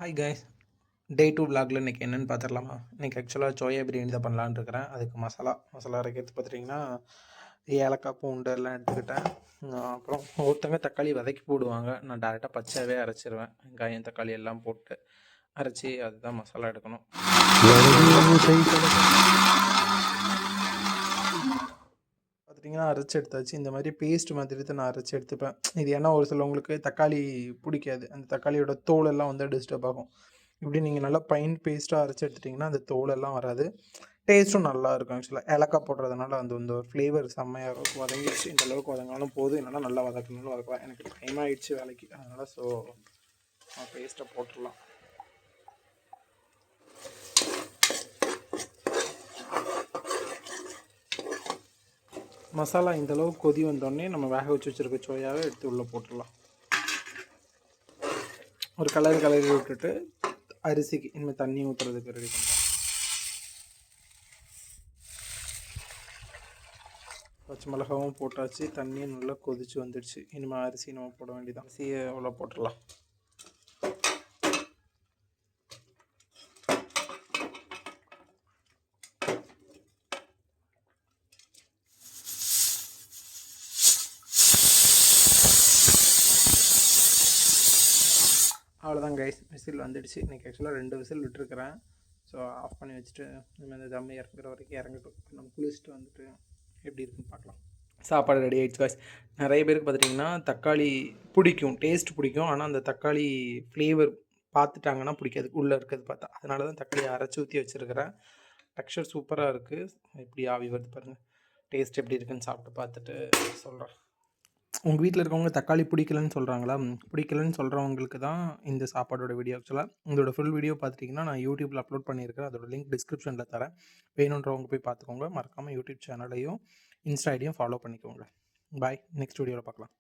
Hi guys. டே 2 விலாகில் இன்றைக்கி என்னென்னு பார்த்துடலாமா? இன்றைக்கி ஆக்சுவலாக சோயா பிரியாணி தான் பண்ணலான்னு இருக்கிறேன். அதுக்கு மசாலா அரைக்கிறது பார்த்துட்டிங்கன்னா ஏலக்காய் பூண்டு எல்லாம் எடுத்துக்கிட்டேன். அப்புறம் ஒருத்தங்க தக்காளி வதக்கி போடுவாங்க. நான் டேரெக்டாக பச்சையாகவே அரைச்சிருவேன். வெங்காயம் தக்காளி எல்லாம் போட்டு அரைச்சி அதுதான் மசாலா எடுக்கணும். பார்த்துட்டிங்கன்னா அரைச்சி எடுத்தாச்சு. இந்த மாதிரி பேஸ்ட் மாதிரி தான் நான் அரைச்சி எடுத்துப்பேன். இது ஏன்னா ஒரு சிலவங்களுக்கு தக்காளி பிடிக்காது. அந்த தக்காளியோட தோல் எல்லாம் வந்து டிஸ்டர்ப் ஆகும். இப்படி நீங்கள் நல்லா பைன் பேஸ்ட்டாக அரைச்சி எடுத்துட்டிங்கன்னா அந்த தோலெல்லாம் வராது. டேஸ்ட்டும் நல்லா இருக்கும். ஆக்சுவலாக ஏலக்காய் போடுறதுனால அந்த வந்து ஒரு ஃப்ளேவர் செம்மையாக இருக்கும். வதங்கிடுச்சு, இந்த அளவுக்கு வதங்கினாலும் போதும். இல்லைனா நல்லா வதக்கணும்னு வதக்கலாம். எனக்கு டைம் ஆகிடுச்சு வேலைக்கு, அதனால் பேஸ்ட்டை போட்டுடலாம். மசாலா இந்தளவுக்கு கொதி வந்தோடனே நம்ம வேக வச்சு வச்சுருக்க சோயாவை எடுத்து உள்ளே போட்டுடலாம். ஒரு கலரி விட்டுட்டு அரிசிக்கு இனிமேல் தண்ணி ஊற்றுறதுக்கு ரெடி பண்ணலாம். பச்சை மிளகாவும் போட்டாச்சு. தண்ணியும் நல்லா கொதிச்சு வந்துடுச்சு. இனிமேல் அரிசி நம்ம போட வேண்டியதான். அரிசியை உள்ள போட்டுடலாம். அவ்வளோதான் கைஸ், விசில் வந்துடுச்சு. இன்றைக்கி ஆக்சுவலாக 2 விசில் விட்டுருக்குறேன். ஸோ ஆஃப் பண்ணி வச்சுட்டு நம்ம இந்த தம் இறங்குற வரைக்கும் இறங்கட்டும். நம்ம குளிச்சுட்டு வந்துட்டு எப்படி இருக்குன்னு பார்க்கலாம். சாப்பாடு ரெடி ஆகிடுச்சு கைஸ். நிறைய பேருக்கு பார்த்துட்டிங்கன்னா தக்காளி பிடிக்கும், டேஸ்ட் பிடிக்கும். ஆனால் அந்த தக்காளி ஃப்ளேவர் பார்த்துட்டாங்கன்னா பிடிக்காது, உள்ளே இருக்கிறது பார்த்தா. அதனால தான் தக்காளியை அரைச்சி ஊற்றி வச்சுருக்கிறேன். டெக்ஸ்சர் சூப்பராக இருக்குது. எப்படி ஆவி வருது பாருங்கள். டேஸ்ட் எப்படி இருக்குன்னு சாப்பிட்டு பார்த்துட்டு சொல்கிறேன். உங்கள் வீட்டில் இருக்கவங்க தக்காளி பிடிக்கலன்னு சொல்கிறாங்களா? பிடிக்கலன்னு சொல்கிறவங்களுக்கு தான் இந்த சாப்பாடோட வீடியோ. ஆக்சுவலாக இதோட ஃபுல் வீடியோ பார்த்துட்டிங்கன்னா நான் யூடியூப்பில் அப்லோட் பண்ணியிருக்கிறேன். அதோட லிங்க் டிஸ்கிரிப்ஷனில் தரேன். வேணுன்றவங்க போய் பார்த்துக்கோங்க. மறக்காமல் யூடியூப் சேனலையும் இன்ஸ்டா ஐடியும் ஃபாலோ பண்ணிக்கோங்க. பாய். நெக்ஸ்ட் வீடியோவில் பார்க்கலாம்.